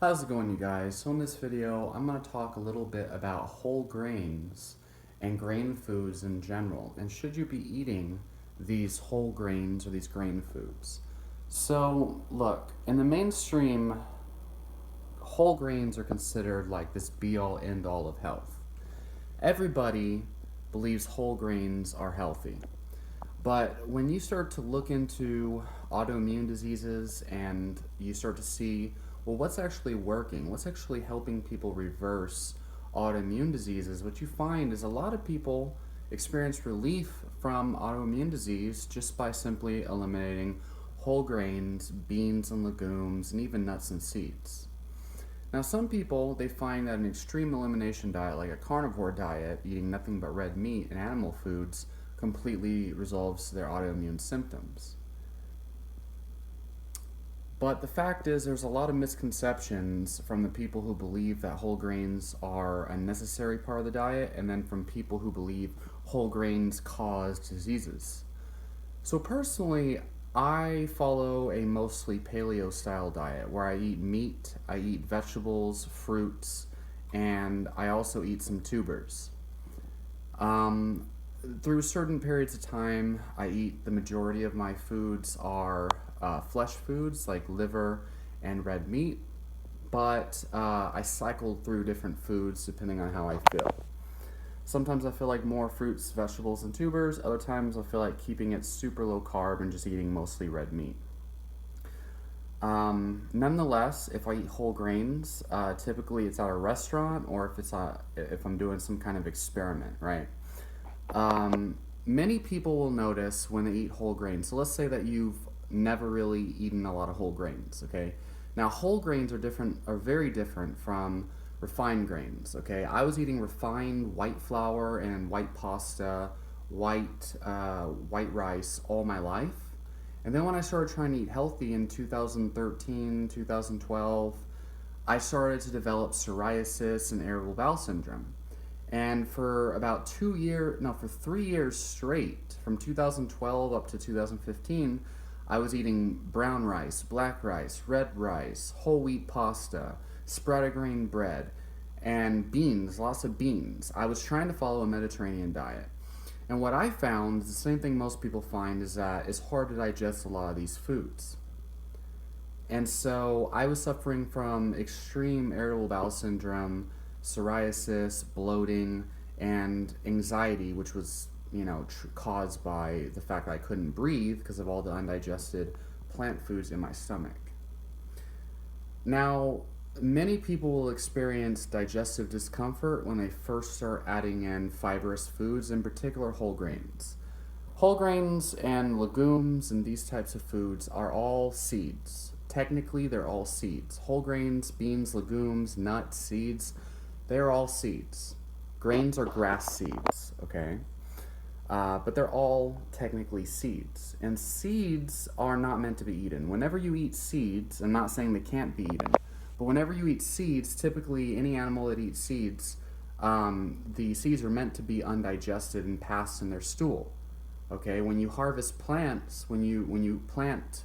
How's it going, you guys? So in this video, I'm going to talk a little bit about whole grains and grain foods in general, and should you be eating these whole grains or these grain foods. So look, in the mainstream, whole grains are considered like this be-all, end-all of health. Everybody believes whole grains are healthy. But when you start to look into autoimmune diseases and you start to see, well, what's actually working? What's actually helping people reverse autoimmune diseases? What you find is a lot of people experience relief from autoimmune disease just by simply eliminating whole grains, beans and legumes, and even nuts and seeds. Now, some people, they find that an extreme elimination diet, like a carnivore diet, eating nothing but red meat and animal foods, completely resolves their autoimmune symptoms. But the fact is, there's a lot of misconceptions from the people who believe that whole grains are a necessary part of the diet, and then from people who believe whole grains cause diseases. So personally, I follow a mostly paleo style diet where I eat meat, I eat vegetables, fruits, and I also eat some tubers. Um, Through certain periods of time, I eat the majority of my foods are flesh foods like liver and red meat, but I cycle through different foods depending on how I feel. Sometimes I feel like more fruits, vegetables, and tubers. Other times I feel like keeping it super low carb and just eating mostly red meat. Nonetheless, if I eat whole grains, typically it's at a restaurant or if I'm doing some kind of experiment, right? Many people will notice when they eat whole grains. So let's say that you've never really eaten a lot of whole grains, okay? Now, whole grains are very different from refined grains, okay? I was eating refined white flour and white pasta, white rice all my life. And then when I started trying to eat healthy in 2013, 2012, I started to develop psoriasis and irritable bowel syndrome. And for about 2 years, no, for 3 years straight, from 2012 up to 2015, I was eating brown rice, black rice, red rice, whole wheat pasta, spread grain bread, and beans, lots of beans. I was trying to follow a Mediterranean diet. And what I found is the same thing most people find is that it's hard to digest a lot of these foods. And so I was suffering from extreme irritable bowel syndrome, psoriasis, bloating, and anxiety, which was, caused by the fact that I couldn't breathe because of all the undigested plant foods in my stomach. Now, many people will experience digestive discomfort when they first start adding in fibrous foods, in particular whole grains. Whole grains and legumes and these types of foods are all seeds. Technically, they're all seeds. Whole grains, beans, legumes, nuts, seeds, they're all seeds. Grains are grass seeds, okay? But they're all technically seeds. And seeds are not meant to be eaten. Whenever you eat seeds, I'm not saying they can't be eaten, but whenever you eat seeds, typically any animal that eats seeds, the seeds are meant to be undigested and passed in their stool. Okay, when you harvest plants, when you plant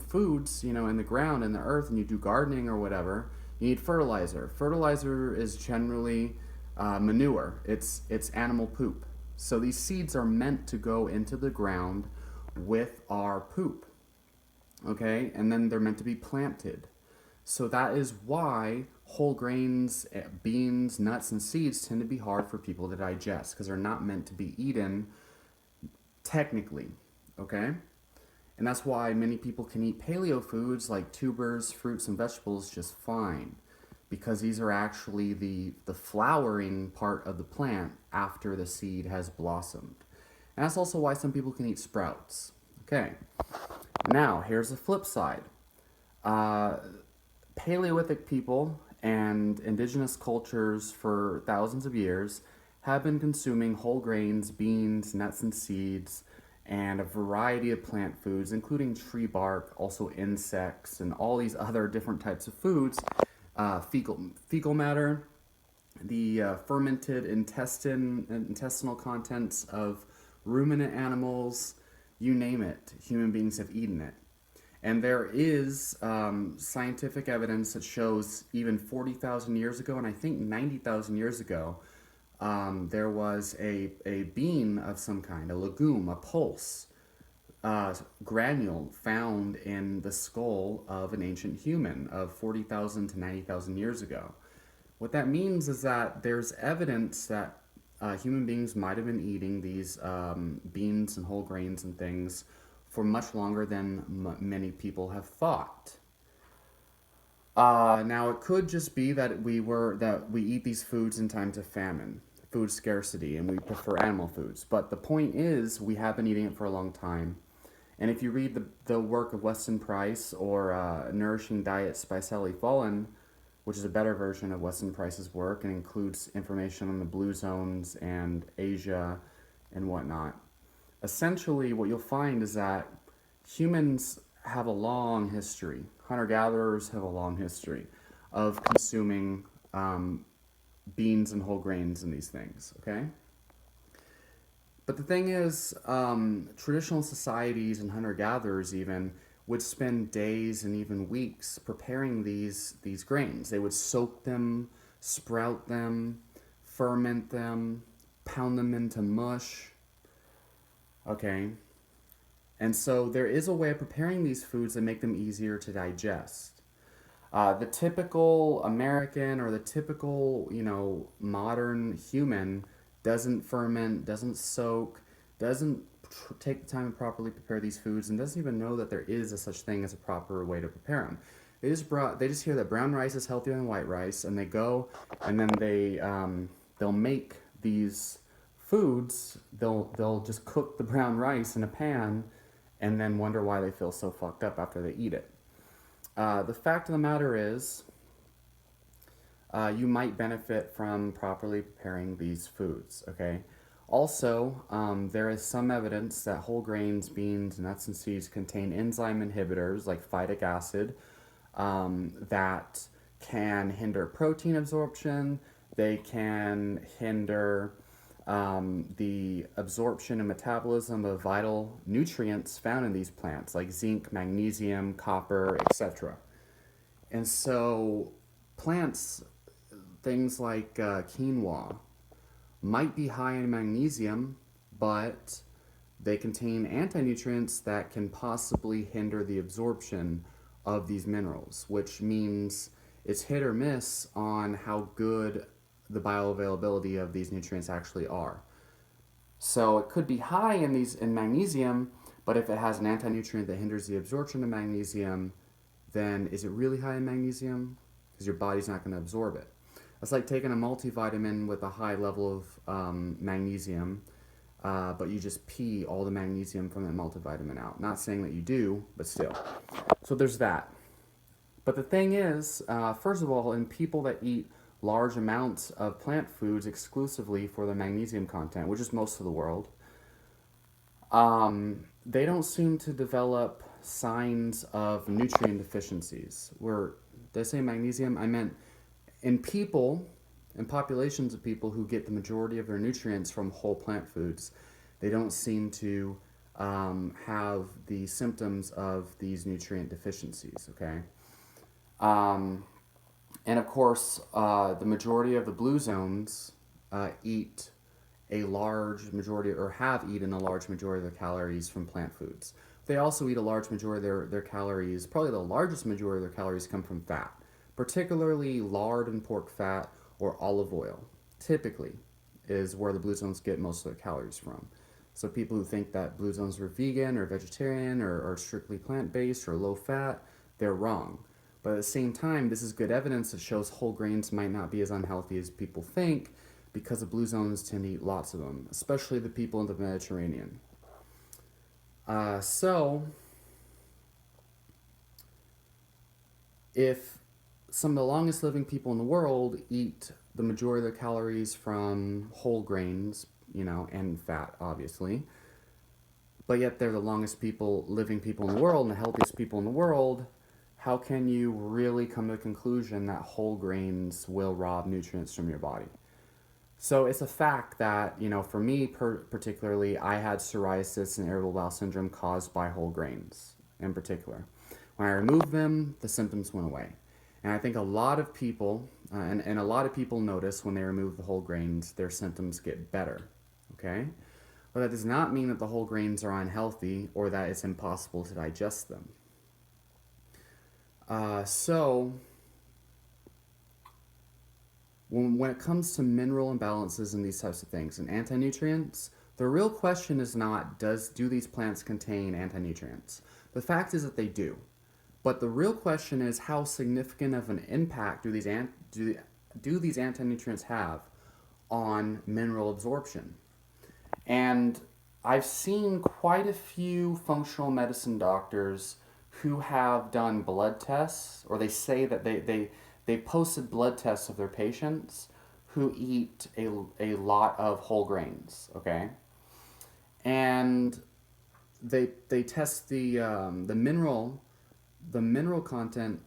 foods, in the ground, in the earth, and you do gardening or whatever, you need fertilizer. Fertilizer is generally manure. It's animal poop. So these seeds are meant to go into the ground with our poop. Okay, and then they're meant to be planted. So that is why whole grains, beans, nuts, and seeds tend to be hard for people to digest because they're not meant to be eaten technically, okay? And that's why many people can eat paleo foods like tubers, fruits, and vegetables just fine because these are actually the flowering part of the plant after the seed has blossomed. And that's also why some people can eat sprouts. Okay, now here's the flip side. Paleolithic people and indigenous cultures for thousands of years have been consuming whole grains, beans, nuts, and seeds, and a variety of plant foods, including tree bark, also insects, and all these other different types of foods, fecal matter, the fermented intestinal contents of ruminant animals, you name it, human beings have eaten it. And there is scientific evidence that shows even 40,000 years ago, and I think 90,000 years ago, there was a bean of some kind, a legume, a pulse, granule found in the skull of an ancient human of 40,000 to 90,000 years ago. What that means is that there's evidence that human beings might have been eating these beans and whole grains and things for much longer than many people have thought. Now it could just be that we eat these foods in times of famine, food scarcity, and we prefer animal foods. But the point is, we have been eating it for a long time. And if you read the work of Weston Price or Nourishing Diets by Sally Follen, which is a better version of Weston Price's work and includes information on the blue zones and Asia and whatnot. Essentially, what you'll find is that humans have a long history, hunter-gatherers have a long history of consuming beans and whole grains and these things, okay? But the thing is, traditional societies and hunter-gatherers even would spend days and even weeks preparing these grains. They would soak them, sprout them, ferment them, pound them into mush. Okay? And so there is a way of preparing these foods that make them easier to digest. The typical American or the typical, modern human doesn't ferment, doesn't soak, doesn't take the time to properly prepare these foods, and doesn't even know that there is a such thing as a proper way to prepare them. They just hear that brown rice is healthier than white rice, and they go and then they'll make these foods. They'll just cook the brown rice in a pan, and then wonder why they feel so fucked up after they eat it. The fact of the matter is, you might benefit from properly preparing these foods, okay? Also, there is some evidence that whole grains, beans, nuts, and seeds contain enzyme inhibitors like phytic acid that can hinder protein absorption. They can hinder the absorption and metabolism of vital nutrients found in these plants like zinc, magnesium, copper, etc. And so plants, things like quinoa, might be high in magnesium, but they contain anti-nutrients that can possibly hinder the absorption of these minerals, which means it's hit or miss on how good the bioavailability of these nutrients actually are. So it could be high in magnesium, but if it has an anti-nutrient that hinders the absorption of magnesium, then is it really high in magnesium? Because your body's not going to absorb it. It's like taking a multivitamin with a high level of magnesium, but you just pee all the magnesium from that multivitamin out. Not saying that you do, but still. So there's that. But the thing is, first of all, in people that eat large amounts of plant foods exclusively for the magnesium content, which is most of the world, they don't seem to develop signs of nutrient deficiencies. Did I say magnesium? I meant in people, in populations of people who get the majority of their nutrients from whole plant foods, they don't seem to have the symptoms of these nutrient deficiencies, okay? And of course, the majority of the blue zones eat a large majority, or have eaten a large majority of their calories from plant foods. They also eat a large majority of their calories, probably the largest majority of their calories come from fat, particularly lard and pork fat or olive oil, typically is where the blue zones get most of their calories from. So people who think that blue zones are vegan or vegetarian or strictly plant-based or low-fat, they're wrong. But at the same time, this is good evidence that shows whole grains might not be as unhealthy as people think, because the blue zones tend to eat lots of them, especially the people in the Mediterranean. So, if some of the longest living people in the world eat the majority of their calories from whole grains, and fat, obviously, but yet they're the longest living people in the world and the healthiest people in the world, how can you really come to the conclusion that whole grains will rob nutrients from your body? So it's a fact that, for me particularly, I had psoriasis and irritable bowel syndrome caused by whole grains in particular. When I removed them, the symptoms went away. And I think a lot of people, and a lot of people notice when they remove the whole grains, their symptoms get better. Okay? But that does not mean that the whole grains are unhealthy or that it's impossible to digest them. So, when it comes to mineral imbalances and these types of things and anti-nutrients, the real question is not do these plants contain anti-nutrients? The fact is that they do. But the real question is how significant of an impact do these anti-nutrients have on mineral absorption? And I've seen quite a few functional medicine doctors who have done blood tests, or they say that they posted blood tests of their patients who eat a lot of whole grains, okay? And they test the mineral content.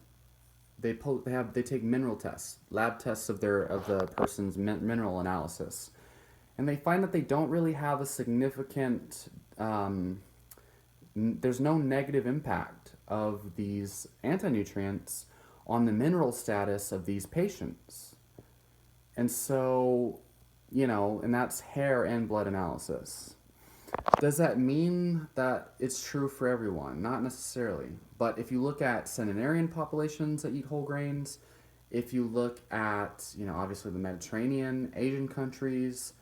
They take mineral tests, lab tests of the person's mineral analysis, and they find that they don't really have a significant. There's no negative impact of these anti-nutrients on the mineral status of these patients, and so, and that's hair and blood analysis. Does that mean that it's true for everyone? Not necessarily. But if you look at centenarian populations that eat whole grains, if you look at, obviously the Mediterranean, Asian countries,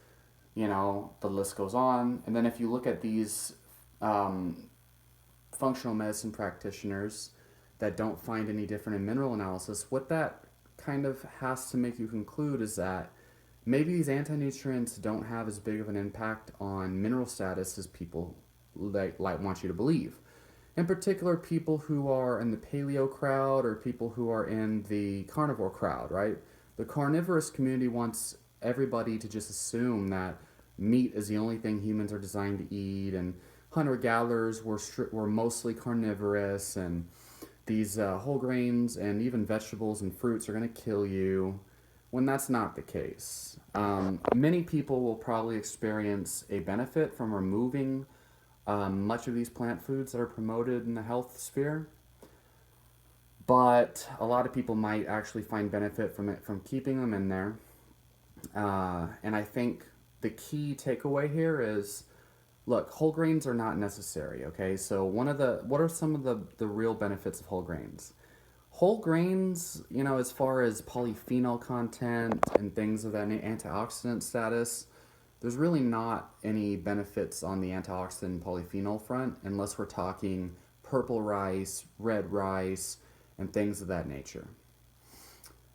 the list goes on. And then if you look at these functional medicine practitioners that don't find any different in mineral analysis, what that kind of has to make you conclude is that maybe these anti-nutrients don't have as big of an impact on mineral status as people like want you to believe. In particular, people who are in the paleo crowd or people who are in the carnivore crowd, right? The carnivorous community wants everybody to just assume that meat is the only thing humans are designed to eat, and hunter-gatherers were mostly carnivorous, and these whole grains and even vegetables and fruits are going to kill you, when that's not the case. Many people will probably experience a benefit from removing much of these plant foods that are promoted in the health sphere, but a lot of people might actually find benefit from keeping them in there. And I think the key takeaway here is, look, whole grains are not necessary, okay? So what are some of the real benefits of whole grains? Whole grains, as far as polyphenol content and things of that antioxidant status, there's really not any benefits on the antioxidant and polyphenol front unless we're talking purple rice, red rice, and things of that nature.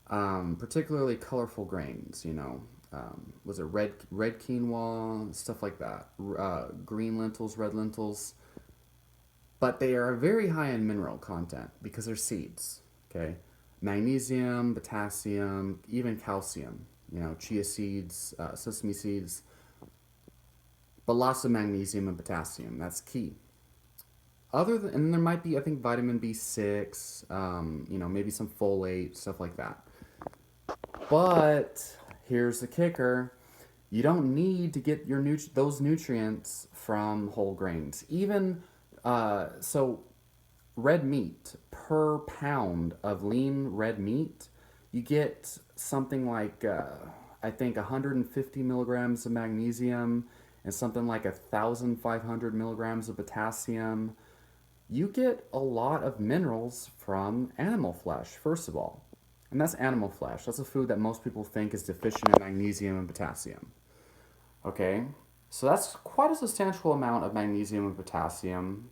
Particularly colorful grains, was it red quinoa, stuff like that, green lentils, red lentils. But they are very high in mineral content because they're seeds. Okay, magnesium, potassium, even calcium. Chia seeds, sesame seeds, but lots of magnesium and potassium. That's key. And there might be, I think, vitamin B6. Maybe some folate, stuff like that. But here's the kicker: you don't need to get those nutrients from whole grains. Even so, red meat, per pound of lean red meat, you get something like, I think, 150 milligrams of magnesium and something like 1,500 milligrams of potassium. You get a lot of minerals from animal flesh, first of all. And that's animal flesh. That's a food that most people think is deficient in magnesium and potassium. Okay? So that's quite a substantial amount of magnesium and potassium.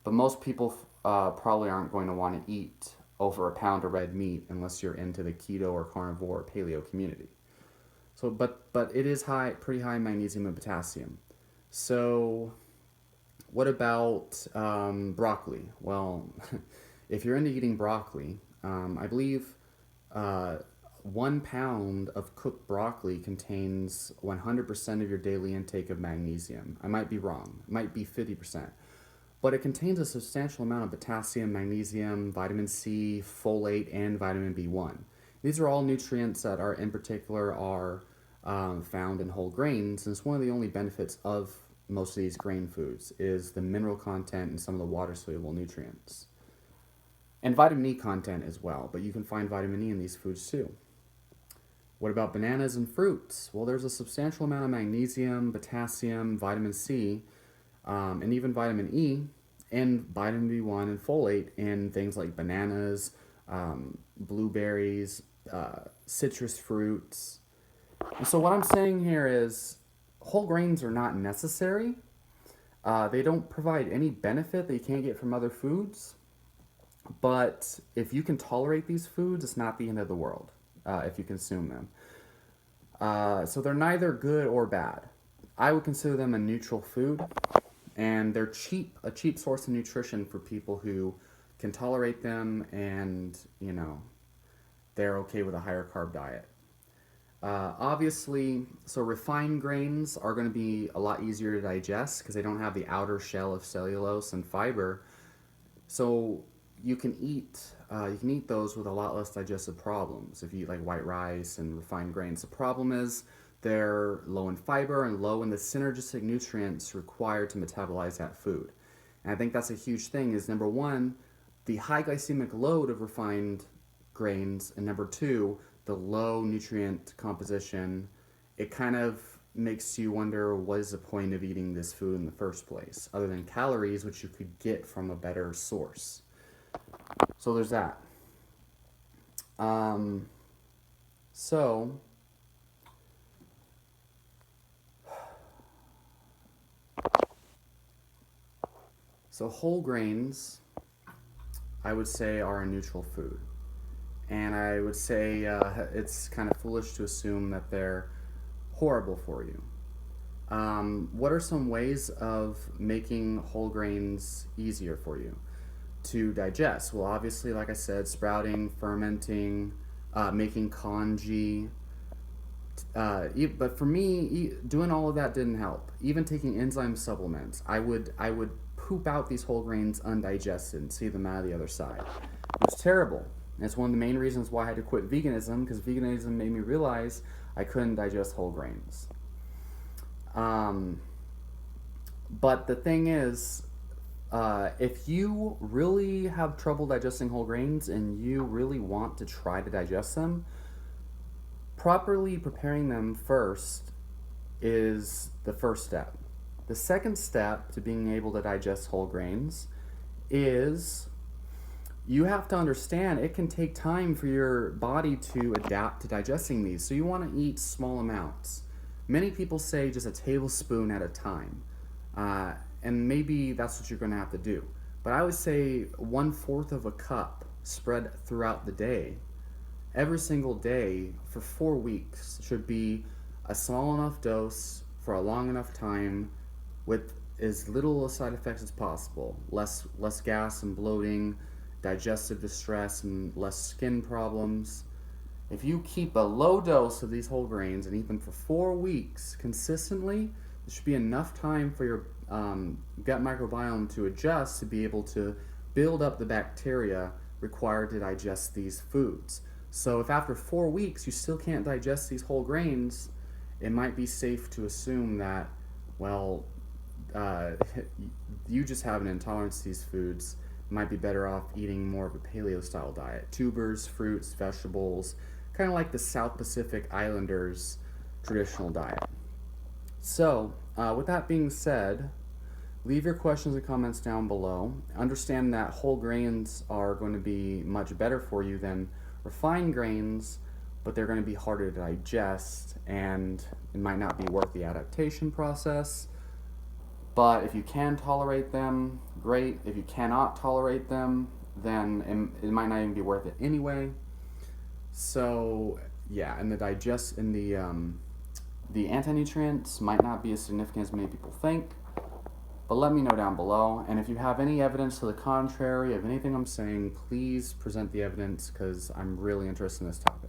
But most people probably aren't going to want to eat over a pound of red meat unless you're into the keto or carnivore or paleo community. So, but it is pretty high in magnesium and potassium. So, what about broccoli? Well, if you're into eating broccoli, I believe 1 pound of cooked broccoli contains 100% of your daily intake of magnesium. I might be wrong. It might be 50%. But it contains a substantial amount of potassium, magnesium, vitamin C, folate, and vitamin B1. These are all nutrients that in particular are found in whole grains, and it's one of the only benefits of most of these grain foods is the mineral content and some of the water-soluble nutrients. and vitamin E content as well, but you can find vitamin E in these foods too. What about bananas and fruits? Well, there's a substantial amount of magnesium, potassium, vitamin C, and even vitamin E, and vitamin B1 and folate in things like bananas, blueberries, citrus fruits. And so, what I'm saying here is whole grains are not necessary. They don't provide any benefit that you can't get from other foods. But if you can tolerate these foods, it's not the end of the world if you consume them. So they're neither good or bad. I would consider them a neutral food, and they're a cheap source of nutrition for people who can tolerate them and, they're okay with a higher carb diet. Obviously, so refined grains are going to be a lot easier to digest because they don't have the outer shell of cellulose and fiber. So you can eat those with a lot less digestive problems if you eat like white rice and refined grains. The problem is they're low in fiber and low in the synergistic nutrients required to metabolize that food. And I think that's a huge thing is number one, the high glycemic load of refined grains, and number two, the low nutrient composition. It kind of makes you wonder what is the point of eating this food in the first place, other than calories, which you could get from a better source. So there's that. So whole grains, I would say, are a neutral food. And I would say it's kind of foolish to assume that they're horrible for you. What are some ways of making whole grains easier for you to digest? Well, obviously, like I said, sprouting, fermenting, making congee. But for me, doing all of that didn't help. Even taking enzyme supplements, I would poop out these whole grains undigested and see them out of the other side. It was terrible. And it's one of the main reasons why I had to quit veganism, because veganism made me realize I couldn't digest whole grains. But the thing is, if you really have trouble digesting whole grains and you really want to try to digest them, properly preparing them first is the first step. The second step to being able to digest whole grains is you have to understand it can take time for your body to adapt to digesting these. So you want to eat small amounts. Many people say just a tablespoon at a time. And maybe that's what you're going to have to do. But I would say 1/4 of a cup spread throughout the day, every single day for 4 weeks, should be a small enough dose for a long enough time with as little side effects as possible. Less gas and bloating, digestive distress, and less skin problems. If you keep a low dose of these whole grains and eat them for 4 weeks consistently, there should be enough time for your gut microbiome to adjust to be able to build up the bacteria required to digest these foods. So if after 4 weeks you still can't digest these whole grains, it might be safe to assume that, well, you just have an intolerance to these foods. You might be better off eating more of a paleo-style diet. Tubers, fruits, vegetables, kind of like the South Pacific Islanders' traditional diet. So, with that being said, leave your questions and comments down below. Understand that whole grains are going to be much better for you than refined grains, but they're going to be harder to digest, and it might not be worth the adaptation process. But if you can tolerate them, great. If you cannot tolerate them, then it might not even be worth it anyway. So yeah, and the anti-nutrients might not be as significant as many people think. But let me know down below. And if you have any evidence to the contrary of anything I'm saying, please present the evidence, because I'm really interested in this topic.